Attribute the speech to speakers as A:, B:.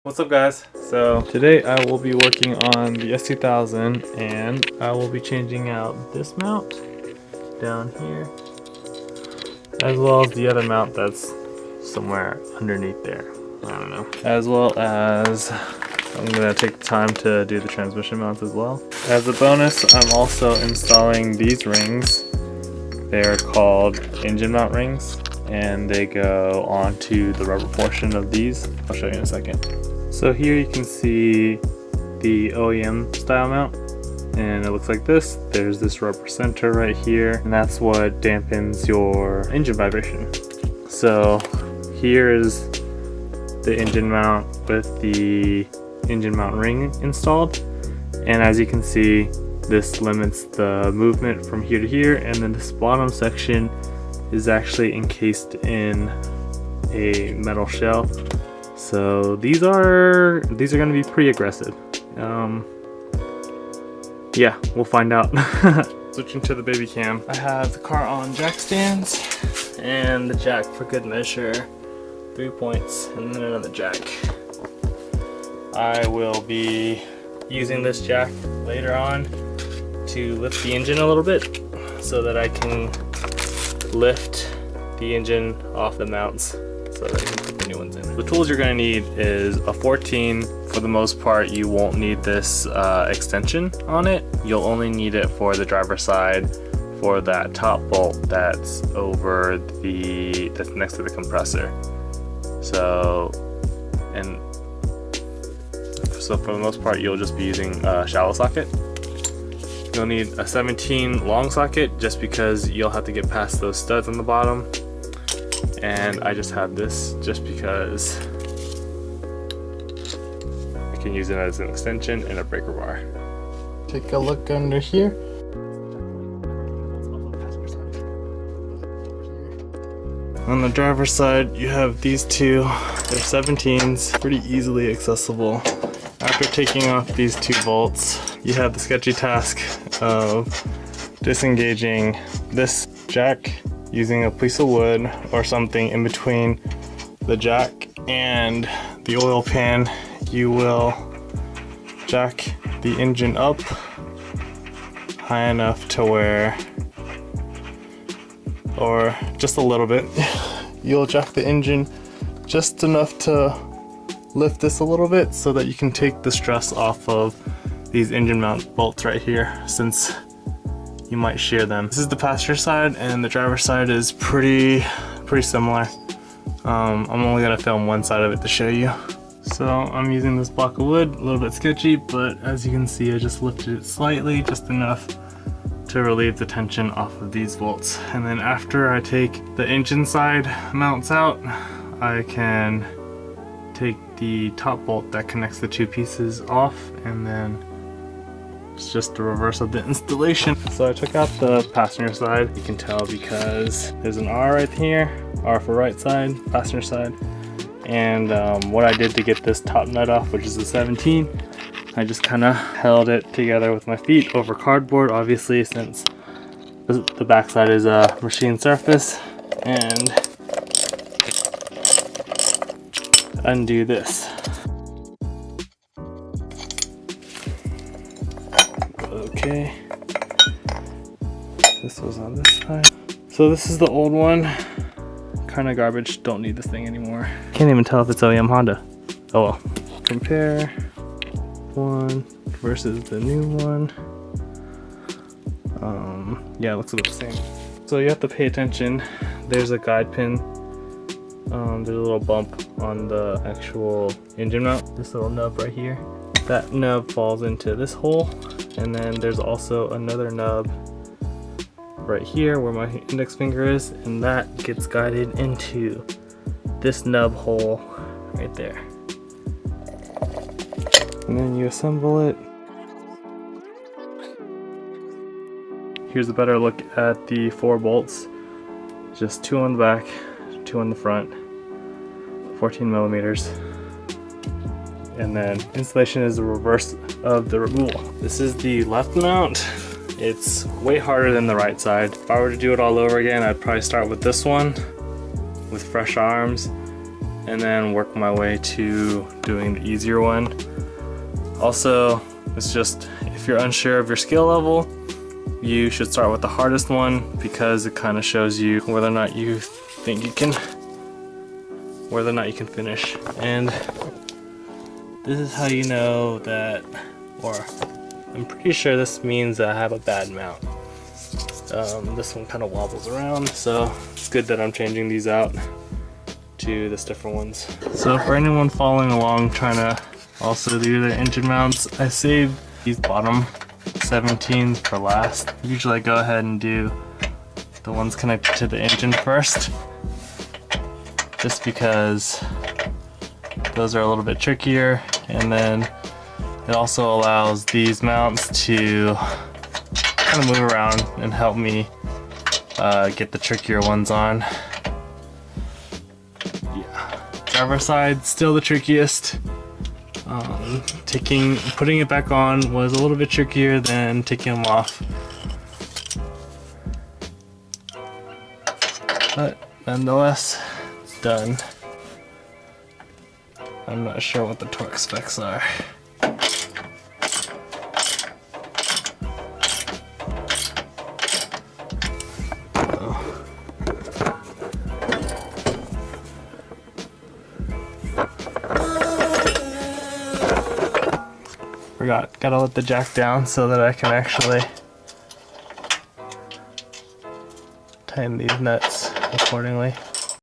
A: What's up guys? So today I will be working on the S2000 and I will be changing out this mount down here as well as the other mount that's somewhere underneath there. I don't know. As well as I'm going to take the time to do the transmission mounts as well. As a bonus, I'm also installing these rings. They're called engine mount rings and they go onto the rubber portion of these. I'll show you in a second. So here you can see the OEM style mount and it looks like this. There's this rubber center right here and that's what dampens your engine vibration. So here is the engine mount with the engine mount ring installed, and as you can see this limits the movement from here to here, and then this bottom section is actually encased in a metal shell. So these are going to be pretty aggressive. Yeah, we'll find out. Switching to the baby cam, I have the car on jack stands and the jack for good measure, 3 points, and then another jack. I will be using this jack later on to lift the engine a little bit so that I can lift the engine off the mounts so that I can put the new ones in. The tools you're going to need is a 14. For the most part, you won't need this extension on it. You'll only need it for the driver's side for that top bolt that's over that's next to the compressor. So for the most part, you'll just be using a shallow socket. You'll need a 17 long socket just because you'll have to get past those studs on the bottom. And I just have this just because I can use it as an extension and a breaker bar. Take a look under here. On the driver's side, you have these two. They're 17s, pretty easily accessible. After taking off these 2 bolts, you have the sketchy task of disengaging this jack using a piece of wood or something in between the jack and the oil pan. You will jack the engine up high enough to where, or just a little bit, you'll jack the engine just enough to lift this a little bit so that you can take the stress off of these engine mount bolts right here, since you might shear them. This is the passenger side and the driver's side is pretty similar. I'm only gonna film one side of it to show you. So I'm using this block of wood, a little bit sketchy, but as you can see I just lifted it slightly, just enough to relieve the tension off of these bolts. And then after I take the engine side mounts out, I can take the top bolt that connects the 2 pieces off, and then it's just the reverse of the installation. So I took out the passenger side. You can tell because there's an R right here, R for right side, passenger side. And what I did to get this top nut off, which is a 17, I just kind of held it together with my feet over cardboard, obviously, since the backside is a machine surface, and undo this. Okay, this was on this side. So this is the old one, kind of garbage, don't need this thing anymore. Can't even tell if it's OEM Honda. Oh well. Compare one versus the new one. Yeah, it looks about the same. So you have to pay attention. There's a guide pin. There's a little bump on the actual engine mount, this little nub right here. That nub falls into this hole, and then there's also another nub right here where my index finger is, and that gets guided into this nub hole right there. And then you assemble it. Here's a better look at the 4 bolts. Just 2 on the back, 2 on the front, 14 millimeters. And then installation is the reverse of the removal. This is the left mount. It's way harder than the right side. If I were to do it all over again, I'd probably start with this one with fresh arms and then work my way to doing the easier one. Also, it's just, if you're unsure of your skill level, you should start with the hardest one, because it kind of shows you whether or not you think you can, whether or not you can finish. And this is how you know that, or I'm pretty sure this means that I have a bad mount. This one kind of wobbles around, so it's good that I'm changing these out to this different ones. So for anyone following along trying to also do their engine mounts, I saved these bottom 17 for last. Usually I go ahead and do the ones connected to the engine first, just because those are a little bit trickier, and then it also allows these mounts to kind of move around and help me get the trickier ones on. Yeah, driver side still the trickiest. Putting it back on was a little bit trickier than taking them off, but nonetheless, it's done. I'm not sure what the torque specs are. Gotta let the jack down so that I can actually tighten these nuts accordingly.